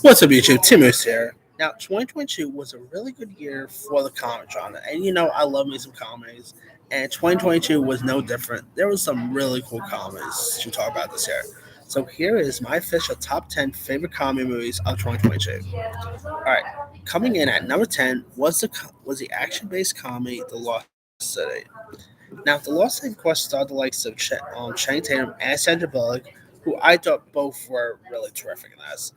What's up, YouTube? Timus here. Now, 2022 was a really good year for the comic genre, and I love me some comedies, and 2022 was no different. There was some really cool comedies to talk about this year. So here is my official top 10 favorite comedy movies of 2022. All right, coming in at number 10 was the action-based comedy The Lost City. Now, The Lost City, of course, starred the likes of Channing Tatum and Sandra Bullock, who I thought both were really terrific in this.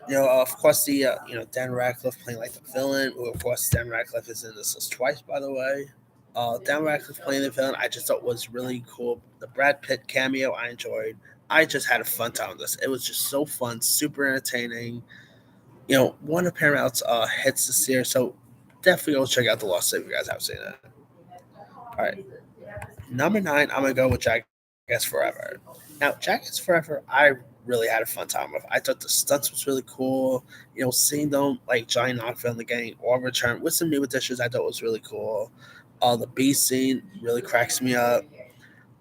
Of course, Dan Radcliffe playing like the villain. Who, of course, Dan Radcliffe is in this list twice, by the way. Dan Radcliffe playing the villain, I just thought was really cool. The Brad Pitt cameo, I enjoyed. I just had a fun time with this. It was just so fun, super entertaining. One of Paramount's hits this year, so definitely go check out The Lost City if you guys haven't seen it. All right, number 9, I'm gonna go with Jackass Forever. Now, Jackass Forever, I really had a fun time with. I thought the stunts was really cool. Seeing them like Johnny Knoxville in the game or return with some new additions, I thought was really cool. The B scene really cracks me up.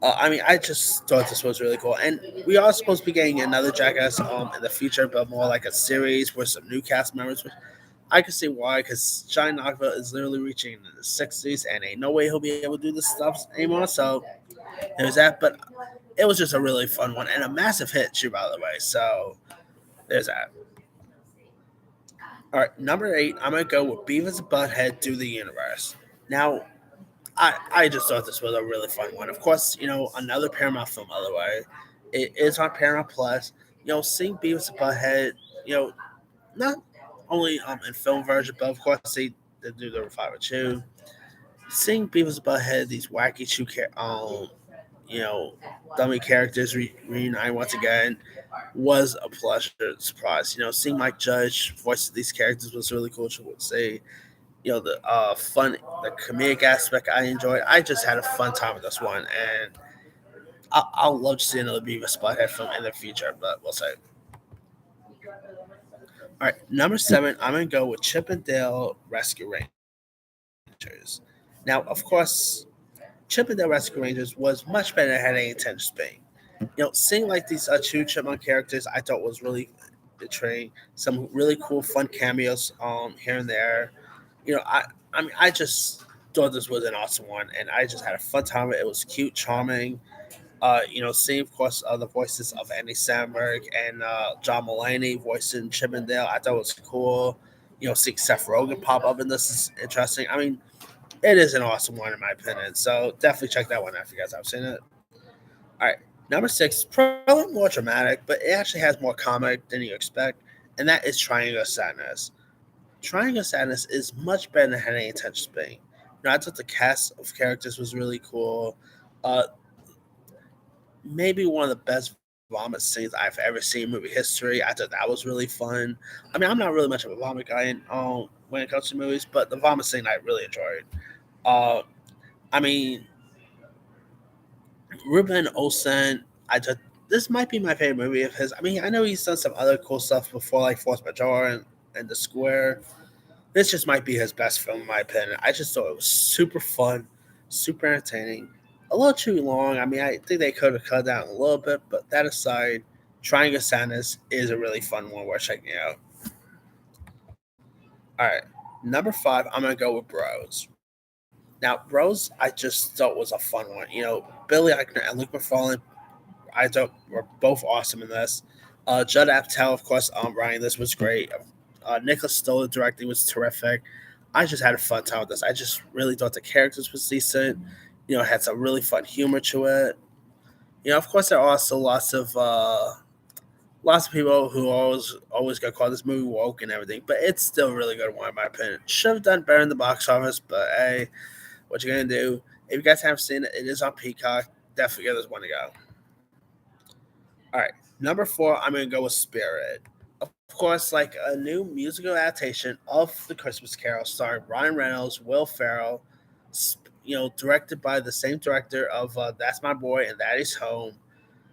I just thought this was really cool, and we are supposed to be getting another Jackass in the future, but more like a series with some new cast members. Which I can see why, because Johnny Knoxville is literally reaching in the 60s, and ain't no way he'll be able to do this stuff anymore. So there's that, but it was just a really fun one and a massive hit too, by the way. So there's that. All right, number 8, I'm gonna go with Beavis and Butthead Through the Universe. Now, I just thought this was a really fun one. Of course, another Paramount film, by the way. It is on Paramount Plus. Seeing Beavis and Butthead, not only in film version, but of course they do the revival too. Seeing Beavis and Butthead, these wacky you know, dummy characters reunite once again was a pleasure surprise. Seeing Mike Judge voice these characters was really cool to see. The the comedic aspect I enjoyed. I just had a fun time with this one, and I'll love to see another Beavis Butthead film in the future, but we'll see. All right, number 7, I'm gonna go with Chip and Dale Rescue Rangers. Now, of course, Chip and Dale Rescue Rangers was much better than it had any intention to be. Seeing like these two chipmunk characters, I thought was really betraying. Some really cool, fun cameos here and there. I just thought this was an awesome one, and I just had a fun time with it. It was cute, charming. Seeing, of course, the voices of Andy Samberg and John Mulaney voicing Chip and Dale, I thought was cool. Seeing Seth Rogen pop up in this is interesting. It is an awesome one in my opinion. So definitely check that one out if you guys haven't seen it. All right, number 6, probably more dramatic, but it actually has more comic than you expect, and that is Triangle of Sadness. Triangle of Sadness is much better than it had any intention to be. I thought the cast of characters was really cool. Uh, Maybe one of the best vomit scenes I've ever seen in movie history. I thought that was really fun. I'm not really much of a vomit guy when it comes to movies, but the vomit scene I really enjoyed. Uh, I mean, Ruben Olsen, I thought this might be my favorite movie of his. I know he's done some other cool stuff before, like Force Majeure and The Square. This just might be his best film, in my opinion. I just thought it was super fun, super entertaining. A little too long. I think they could have cut down a little bit, but that aside, Triangle of Sadness is a really fun one worth checking out. All right, number 5, I'm gonna go with Bros. Now, Bros, I just thought was a fun one. Billy Eichner and Luke McFarlane, I thought were both awesome in this. Judd Apatow, of course, writing this was great. Nicholas Stoller directing was terrific. I just had a fun time with this. I just really thought the characters was decent. Had some really fun humor to it. Of course, there are also lots of people who always got called this movie woke and everything, but it's still a really good one in my opinion. Should have done better in the box office, but hey, what you gonna do? If you guys haven't seen it, it is on Peacock. Definitely give this one to go. All right, number 4, I'm gonna go with Spirit. Of course, like a new musical adaptation of The Christmas Carol, starring Ryan Reynolds, Will Ferrell. Directed by the same director of That's My Boy and That Is Home.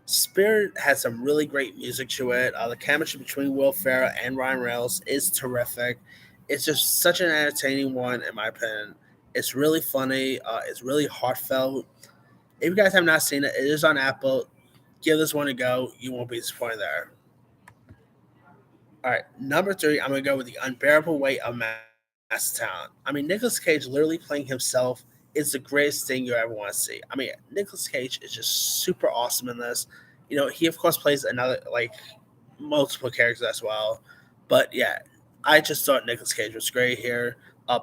Spirit has some really great music to it. The chemistry between Will Ferrell and Ryan Reynolds is terrific. It's just such an entertaining one, in my opinion. It's really funny. It's really heartfelt. If you guys have not seen it, it is on Apple. Give this one a go. You won't be disappointed there. All right, number three, I'm gonna go with the unbearable weight of Mastown. I mean, Nicolas Cage literally playing himself is the greatest thing you ever want to see. I mean, Nicolas Cage is just super awesome in this. He of course plays another multiple characters as well. But yeah, I just thought Nicolas Cage was great here.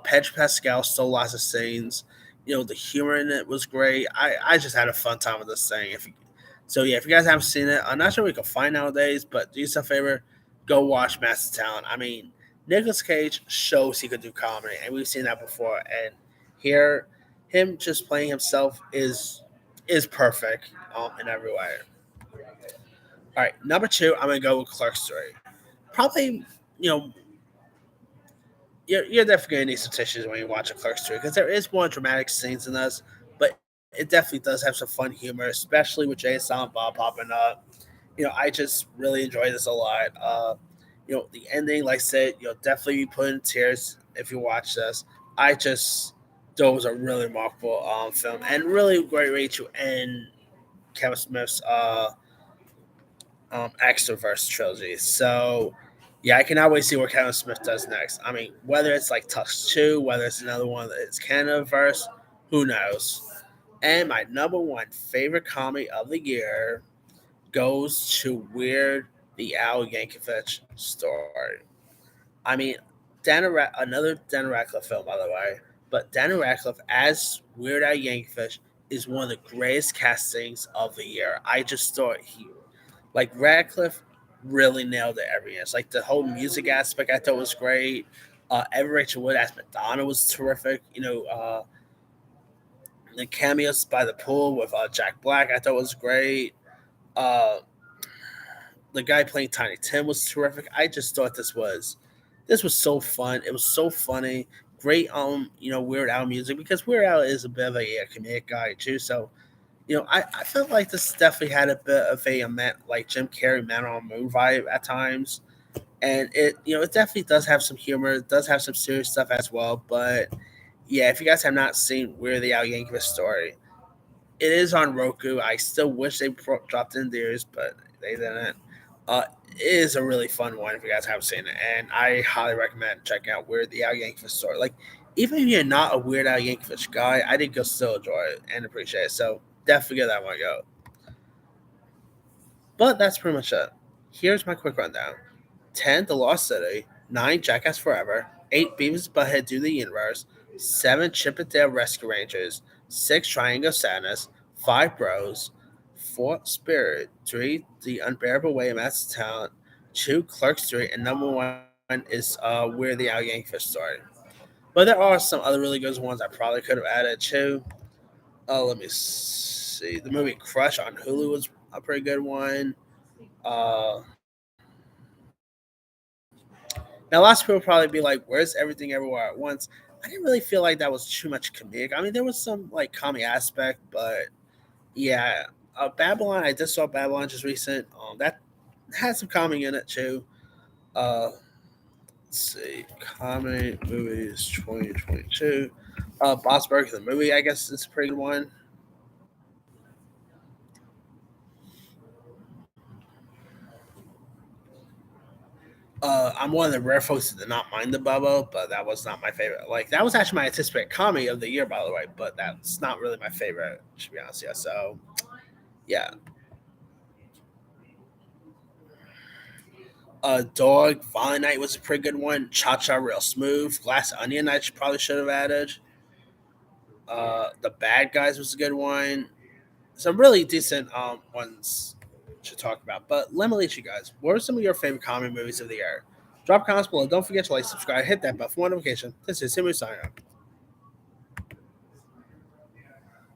Pedro Pascal stole lots of scenes. The humor in it was great. I just had a fun time with this thing. So yeah, if you guys haven't seen it, I'm not sure we can find nowadays, but do yourself a favor, go watch Master Talent. I mean, Nicolas Cage shows he could do comedy, and we've seen that before. And here, him just playing himself is perfect in every way. All right, number two, I'm gonna go with Clerk Street. Probably, you know, you're definitely gonna need some tissues when you watch a Clerk Street because there is more dramatic scenes in this, but it definitely does have some fun humor, especially with Jay and Silent Bob popping up. I just really enjoy this a lot. The ending, like I said, you'll definitely be put in tears if you watch this. I just thought it was a really remarkable film and really great way to end Kevin Smith's Extroverse trilogy. So, yeah, I cannot wait to see what Kevin Smith does next. I mean, whether it's like Tux 2, whether it's another one that is Canadaverse, who knows? And my number one favorite comedy of the year goes to Weird the Al Yankovic story. I mean, another Dan Radcliffe film, by the way, but Dan Radcliffe as Weird Al Yankovic is one of the greatest castings of the year. I just thought Radcliffe really nailed it every inch. Like the whole music aspect, I thought was great. Evan Rachel Wood as Madonna was terrific. The cameos by the pool with Jack Black, I thought was great. Uh, the guy playing Tiny Tim was terrific. I just thought this was so fun. It was so funny. Great Weird Al music because Weird Al is a bit of a comedic guy too. So I felt like this definitely had a bit of a like Jim Carrey Man on the Moon vibe at times, and it definitely does have some humor. It does have some serious stuff as well. But yeah, if you guys have not seen Weird the Al Yankovic story, it is on Roku. I still wish they dropped in theirs, but they didn't. It is a really fun one if you guys haven't seen it, and I highly recommend checking out Weird the Al Yankovic story. Like, even if you're not a Weird Al Yankovic guy, I think you'll still enjoy it and appreciate it. So definitely give that one a go. But that's pretty much it. Here's my quick rundown: 10, The Lost City; 9, Jackass Forever; 8, Beavis and Butthead Do the Universe; 7, Chip and Dale Rescue Rangers; 6, Triangle Sadness; 5, Bros; 4, Spirit; 3, The Unbearable Weight of Massive Talent; 2, Clerk Street; and number 1 is Where the Al Yankovic story. But there are some other really good ones I probably could have added too. Let me see. The movie Crush on Hulu was a pretty good one. Uh, Now, lots of people probably be like, "Where's Everything Everywhere at Once?" I didn't really feel like that was too much comedic. I mean, there was some like comedy aspect, but yeah, Babylon. I just saw Babylon just recent. That had some comedy in it too. Uh, let's see, comedy movies 2022. Boss Burger the movie, I guess, is a pretty good one. I'm one of the rare folks that did not mind the bubble, but that was not my favorite. Like that was actually my anticipated comedy of the year, by the way, but that's not really my favorite, to be honest. Yeah, so yeah, Dog Violent Night was a pretty good one. Cha Cha Real Smooth, Glass Onion I probably should have added. The Bad Guys was a good one. Some really decent ones to talk about. But let me let you guys. What are some of your favorite comedy movies of the year? Drop comments below. Don't forget to like, subscribe, hit that bell for more notification. This is Simon signing up.